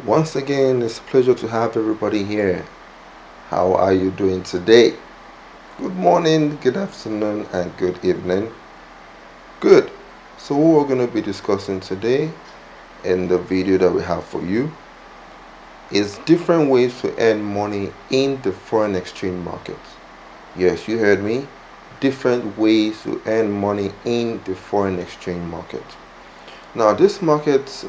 Once again, it's a pleasure to have everybody here. How are you doing today? Good morning, good afternoon, and good evening. Good. So, what we're going to be discussing today in the video that we have for you is different ways to earn money in the foreign exchange market. Yes, you heard me. Different ways to earn money in the foreign exchange market. Now, this market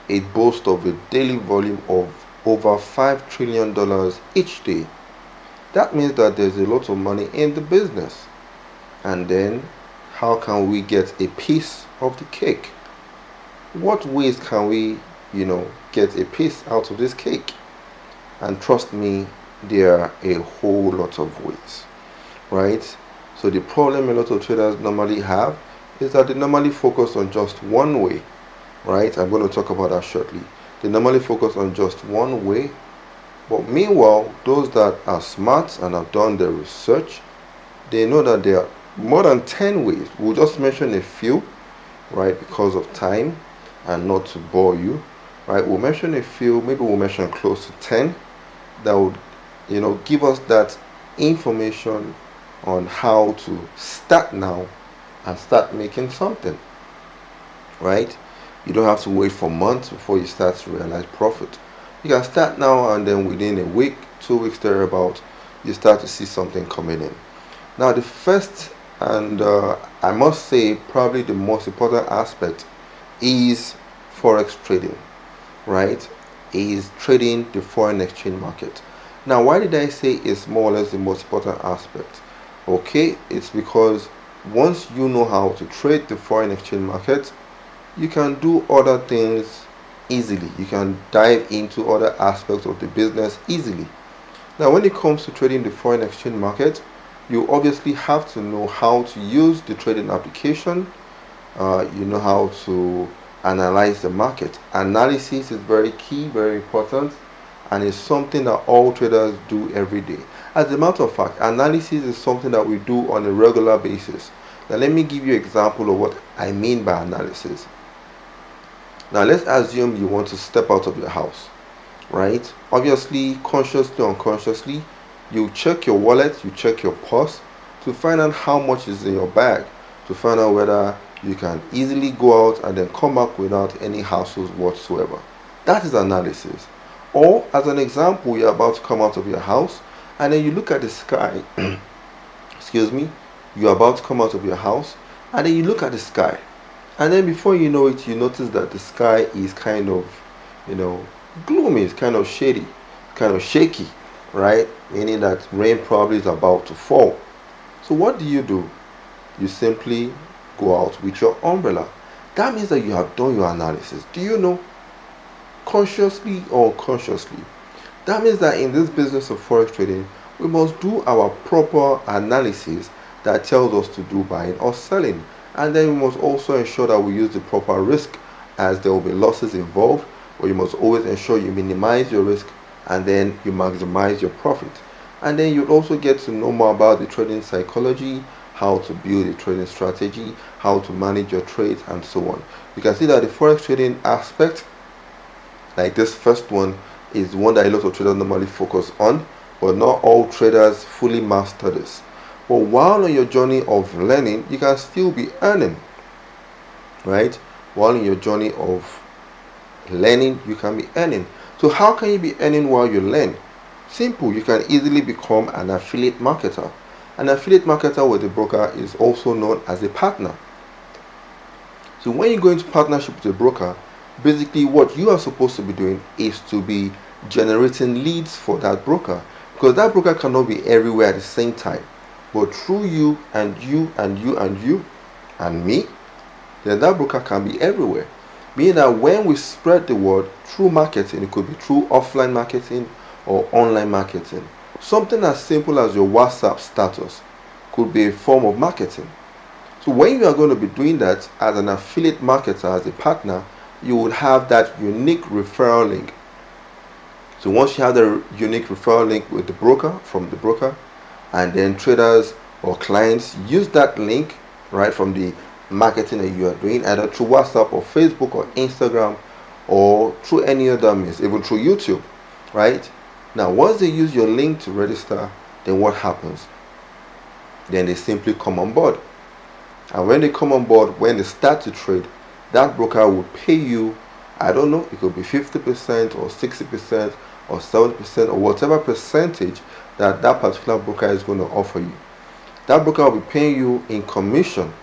it boasts of a daily volume of over $5 trillion each day. That means that there's a lot of money in the business. And then, how can we get a piece of the cake? What ways can we, get a piece out of this cake? And trust me, there are a whole lot of ways, right? So the problem a lot of traders normally have is that they normally focus on just one way, right? I'm going to talk about that shortly. They normally focus on just one way, but meanwhile, those that are smart and have done their research, they know that there are more than 10 ways. We'll just mention a few, right, because of time and not to bore you, right? We'll mention a few, maybe we'll mention close to 10 that would, give us that information on how to start now and start making something, right? You don't have to wait for months before you start to realize profit. You can start now, and then within a week, 2 weeks thereabout, you start to see something coming in. Now, the first and I must say probably the most important aspect is forex trading, right? Is trading the foreign exchange market. Now, why did I say it's more or less the most important aspect? Okay, it's because once you know how to trade the foreign exchange market, you can do other things easily. You can dive into other aspects of the business easily. Now, when it comes to trading the foreign exchange market, you obviously have to know how to use the trading application. You know how to analyze the market. Analysis is very key, very important, and it's something that all traders do every day. As a matter of fact, analysis is something that we do on a regular basis. Now, let me give you an example of what I mean by analysis. Now, let's assume you want to step out of your house, right? Obviously, consciously or unconsciously, you check your wallet, you check your purse to find out how much is in your bag, to find out whether you can easily go out and then come back without any hassles whatsoever. That is analysis. Or, as an example, you're about to come out of your house and then you look at the sky. Excuse me. You're about to come out of your house and then you look at the sky. And then before you know it, you notice that the sky is kind of, gloomy, it's kind of shady, kind of shaky, right? Meaning that rain probably is about to fall. So what do? You simply go out with your umbrella. That means that you have done your analysis. Do you know? Consciously or unconsciously. That means that in this business of forex trading, we must do our proper analysis that tells us to do buying or selling. And then we must also ensure that we use the proper risk, as there will be losses involved, but you must always ensure you minimize your risk and then you maximize your profit. And then you'll also get to know more about the trading psychology, how to build a trading strategy, how to manage your trades, and so on. You can see that the forex trading aspect, like this first one, is one that a lot of traders normally focus on, but not all traders fully master this. But while on your journey of learning, you can still be earning, right? While in your journey of learning, you can be earning. So how can you be earning while you learn? Simple. You can easily become an affiliate marketer. An affiliate marketer with a broker is also known as a partner. So when you go into partnership with a broker, basically what you are supposed to be doing is to be generating leads for that broker, because that broker cannot be everywhere at the same time. But through you and you and you and you and me, then that broker can be everywhere. Meaning that when we spread the word through marketing, it could be through offline marketing or online marketing. Something as simple as your WhatsApp status could be a form of marketing. So when you are going to be doing that as an affiliate marketer, as a partner, you would have that unique referral link. So once you have the unique referral link with the broker, from the broker, and then traders or clients use that link right from the marketing that you are doing, either through WhatsApp or Facebook or Instagram or through any other means, even through YouTube, right? Now, once they use your link to register, then what happens? Then they simply come on board. And when they come on board, when they start to trade, that broker will pay you, I don't know, it could be 50% or 60% or 70% or whatever percentage that that particular broker is going to offer you. That broker will be paying you in commission,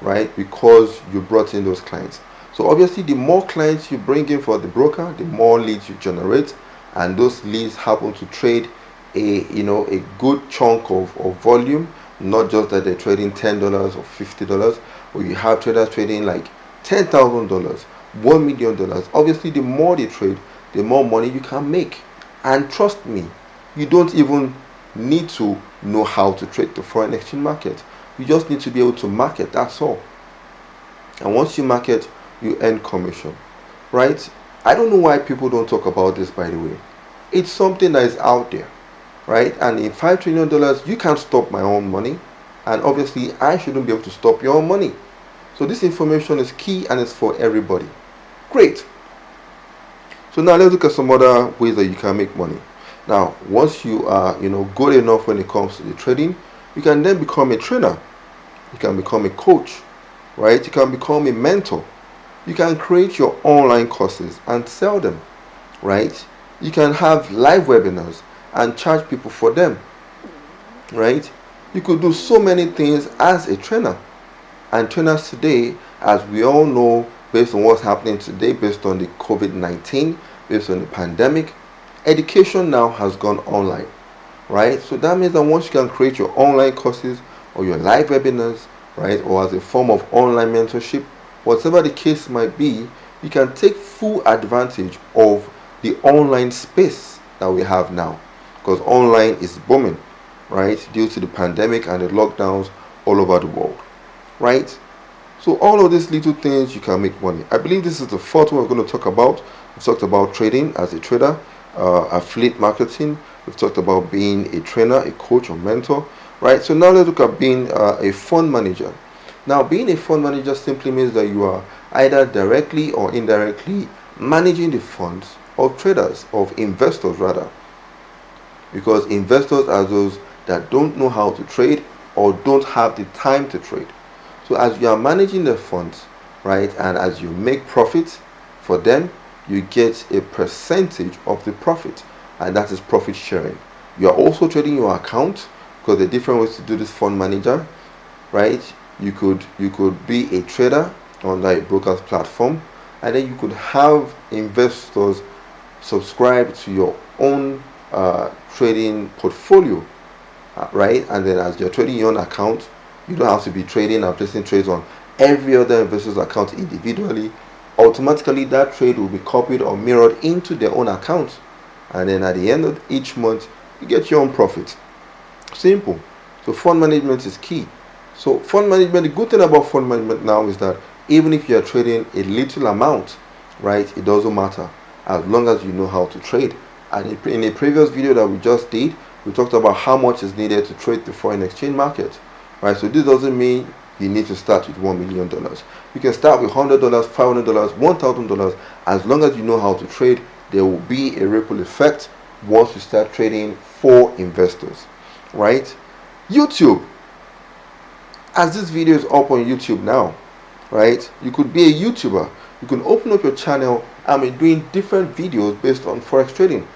right? Because you brought in those clients. So obviously, the more clients you bring in for the broker, the more leads you generate, and those leads happen to trade a good chunk of volume. Not just that they're trading $10 or $50, or you have traders trading like $10,000, $1 million. Obviously, the more they trade, the more money you can make. And trust me, you don't even need to know how to trade the foreign exchange market. You just need to be able to market, that's all. And once you market, you earn commission, right? I don't know why people don't talk about this, by the way. It's something that is out there, right? And in $5 trillion, you can't stop my own money, and obviously I shouldn't be able to stop your own money. So this information is key, and it's for everybody. Great. So now let's look at some other ways that you can make money. Now, once you are good enough when it comes to the trading, you can then become a trainer. You can become a coach, right? You can become a mentor. You can create your online courses and sell them, right? You can have live webinars and charge people for them, right? You could do so many things as a trainer. And trainers today, as we all know, based on what's happening today, based on the COVID-19, based on the pandemic, education now has gone online, right? So that means that once you can create your online courses or your live webinars, right, or as a form of online mentorship, whatever the case might be, you can take full advantage of the online space that we have now, because online is booming, right, due to the pandemic and the lockdowns all over the world, right? So all of these little things, you can make money. I believe this is the fourth one we're going to talk about. We've talked about trading as a trader, affiliate marketing. We've talked about being a trainer, a coach, or mentor, right? So now let's look at being a fund manager. Now, being a fund manager simply means that you are either directly or indirectly managing the funds of traders, of investors rather, because investors are those that don't know how to trade or don't have the time to trade. So as you are managing the funds, right, and as you make profits for them, you get a percentage of the profit, and that is profit sharing. You are also trading your account, because there are different ways to do this fund manager, right? You could be a trader on a broker's platform, and then you could have investors subscribe to your own trading portfolio, right? And then as you're trading your own account, you don't have to be trading and placing trades on every other investor's account individually. Automatically that trade will be copied or mirrored into their own account, and then at the end of each month you get your own profit. Simple. So fund management is key. So fund management, the good thing about fund management now is that even if you are trading a little amount, right, it doesn't matter as long as you know how to trade. And in a previous video that we just did, we talked about how much is needed to trade the foreign exchange market, right? So this doesn't mean you need to start with $1 million. You can start with $100, $500, $1,000. As long as you know how to trade, there will be a ripple effect once you start trading for investors, right? YouTube. As this video is up on YouTube now, right, you could be a YouTuber. You can open up your channel and be doing different videos based on forex trading.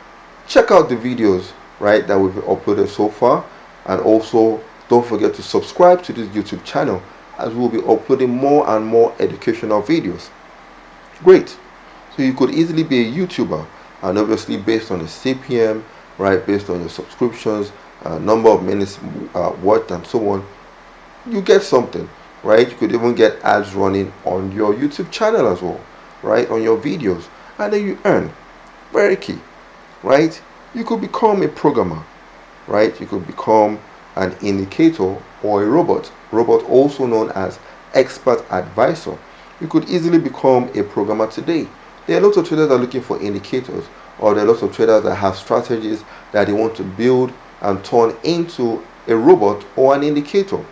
Check out the videos, right, that we've uploaded so far, and also don't forget to subscribe to this YouTube channel, as we'll be uploading more and more educational videos. Great. So you could easily be a YouTuber, and obviously based on the CPM, right, based on your subscriptions, number of minutes watched, and so on, you get something, right? You could even get ads running on your YouTube channel as well, right, on your videos, and then you earn. Very key, right? You could become a programmer, right? You could become an indicator or a robot also known as expert advisor. You could easily become a programmer today. There are lots of traders that are looking for indicators, or there are lots of traders that have strategies that they want to build and turn into a robot or an indicator.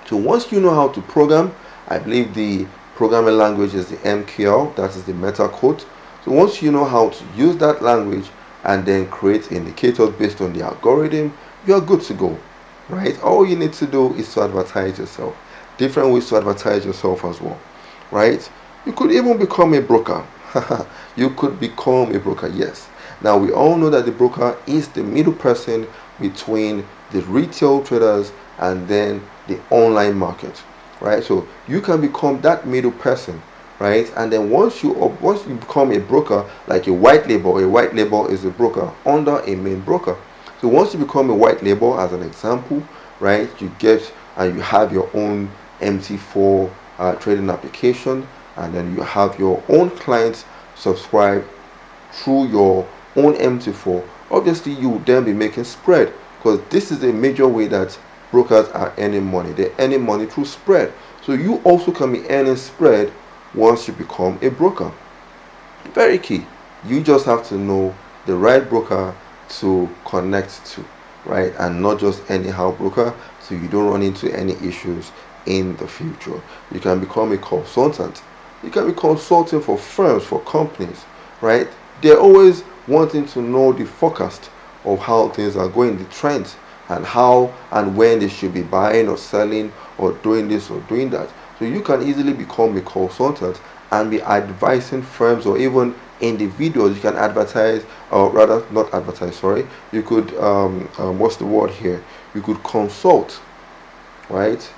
So once you know how to program, I believe the programming language is the MQL, that is the meta code, So once you know how to use that language and then create indicators based on the algorithm, you are good to go, right? All you need to do is to advertise yourself. Different ways to advertise yourself as well, right? You could even become a broker. You could become a broker, yes. Now we all know that the broker is the middle person between the retail traders and then the online market, right? So you can become that middle person, right? And then once you become a broker, like a white label is a broker under a main broker. So once you become a white label, as an example, right, you get and you have your own MT4 trading application, and then you have your own clients subscribe through your own MT4. Obviously, you will then be making spread, because this is a major way that brokers are earning money. They're earning money through spread. So you also can be earning spread once you become a broker. Very key. You just have to know the right broker to connect to, right? And not just anyhow broker, so you don't run into any issues in the future. You can become a consultant. You can be consulting for firms, for companies, right? They're always wanting to know the forecast of how things are going, the trends, and how and when they should be buying or selling or doing this or doing that. So you can easily become a consultant and be advising firms or even individuals. You can advertise, or rather not advertise, sorry. You could, what's the word here? You could consult, right?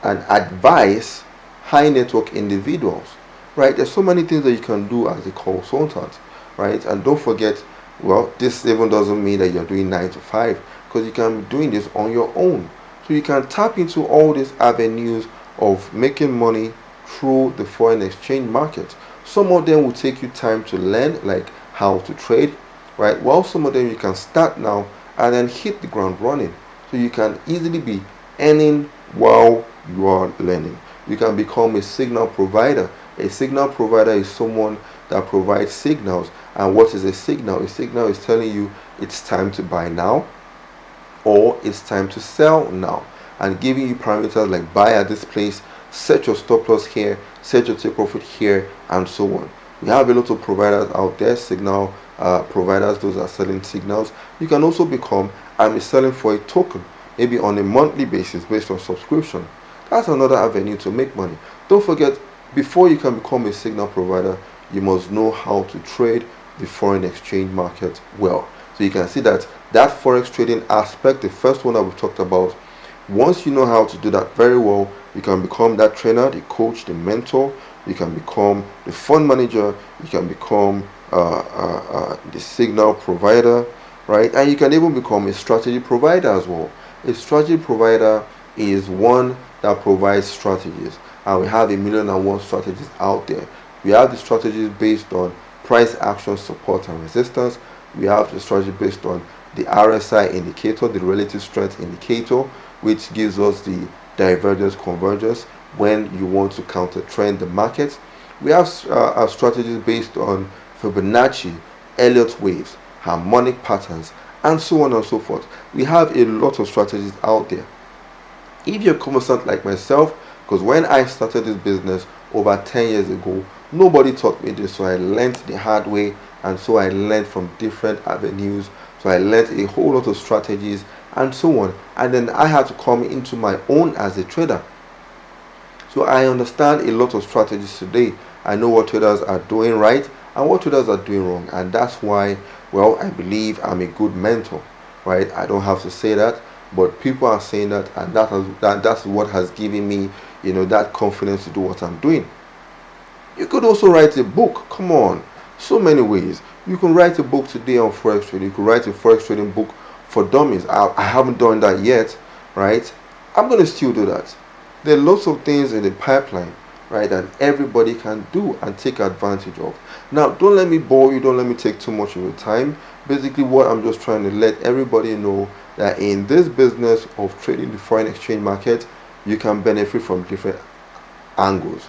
And advise high network individuals, right? There's so many things that you can do as a consultant, right? And don't forget, well, this even doesn't mean that you're doing 9 to 5, because you can be doing this on your own. So you can tap into all these avenues of making money through the foreign exchange market. Some of them will take you time to learn, like how to trade, right? While some of them you can start now and then hit the ground running. So you can easily be earning while you are learning. You can become a signal provider. A signal provider is someone that provides signals. And what is a signal? A signal is telling you it's time to buy now, or it's time to sell now, and giving you parameters like buy at this place, set your stop loss here, set your take profit here, and so on. We have a lot of providers out there, signal providers, those are selling signals. You can also become, I'm selling for a token, maybe on a monthly basis based on subscription. That's another avenue to make money. Don't forget, before you can become a signal provider, you must know how to trade the foreign exchange market well. So you can see that forex trading aspect, the first one that we talked about, once you know how to do that very well, you can become that trainer, the coach, the mentor. You can become the fund manager. You can become the signal provider, right? And you can even become a strategy provider as well. A strategy provider is one that provides strategies, and we have 1,000,001 strategies out there. We have the strategies based on price action, support and resistance. We have the strategy based on the RSI indicator, the relative strength indicator, which gives us the divergence convergence when you want to counter trend the market. We have strategies based on Fibonacci, Elliott waves, harmonic patterns, and so on and so forth. We have a lot of strategies out there. If you're conversant like myself, because when I started this business over 10 years ago, nobody taught me this, so I learned the hard way, and so I learned from different avenues. So I learned a whole lot of strategies and so on, and then I had to come into my own as a trader. So I understand a lot of strategies today. I know what traders are doing right and what traders are doing wrong, and that's why, well, I believe I'm a good mentor, right? I don't have to say that, but people are saying that, and that's what has given me, that confidence to do what I'm doing. You could also write a book. Come on, so many ways. You can write a book today on forex trading. You could write a forex trading book for dummies. I haven't done that yet, right? I'm going to still do that. There are lots of things in the pipeline, right, that everybody can do and take advantage of. Now, don't let me bore you. Don't let me take too much of your time. Basically, what I'm just trying to let everybody know, that in this business of trading the foreign exchange market, you can benefit from different angles.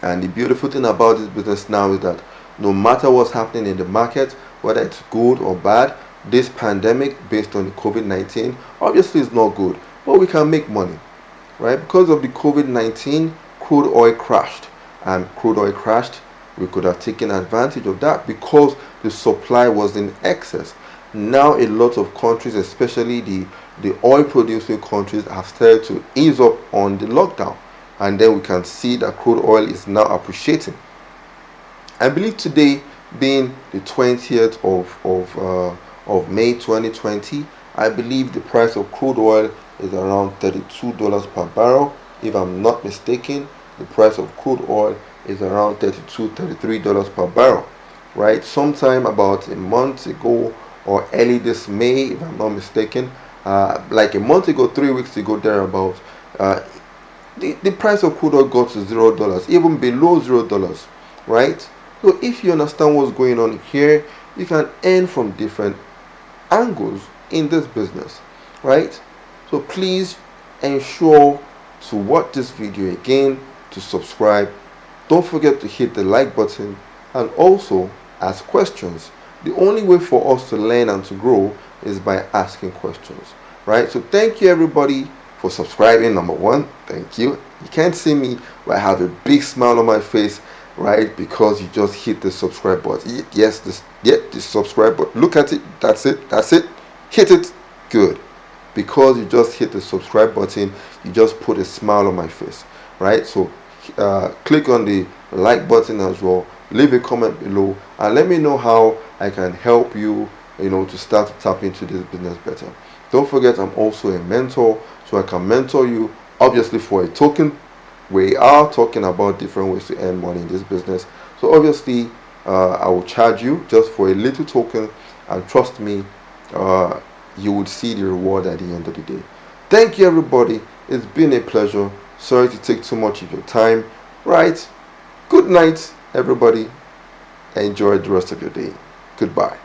And the beautiful thing about this business now is that no matter what's happening in the market, whether it's good or bad, this pandemic based on the COVID-19 obviously is not good, but we can make money, right? Because of the COVID-19, crude oil crashed, and crude oil crashed. we could have taken advantage of that because the supply was in excess. Now a lot of countries, especially the oil producing countries, have started to ease up on the lockdown, and then we can see that crude oil is now appreciating. I believe today being the 20th of May 2020, I believe the price of crude oil is around $32 per barrel. If I'm not mistaken, the price of crude oil is around $33 per barrel, right? Sometime about a month ago or early this May, if I'm not mistaken, like a month ago, 3 weeks ago, thereabout, the price of crude oil got to $0, even below $0, right? So if you understand what's going on here, you can earn from different angles in this business, right? So please ensure to watch this video again, to subscribe. Don't forget to hit the like button and also ask questions. The only way for us to learn and to grow is by asking questions, right? So thank you everybody for subscribing. Number one, thank you. You can't see me, but I have a big smile on my face, right? Because you just hit the subscribe button. Yes, the subscribe button. Look at it. That's it. Hit it. Good. Because you just hit the subscribe button, you just put a smile on my face, right? So click on the like button as well. Leave a comment below and let me know how I can help you, to start to tap into this business better. Don't forget, I'm also a mentor, so I can mentor you, obviously for a token. We are talking about different ways to earn money in this business. So obviously, I will charge you just for a little token, and trust me, you would see the reward at the end of the day. Thank you everybody. It's been a pleasure. Sorry to take too much of your time. Right. Good night everybody. Enjoy the rest of your day. Goodbye.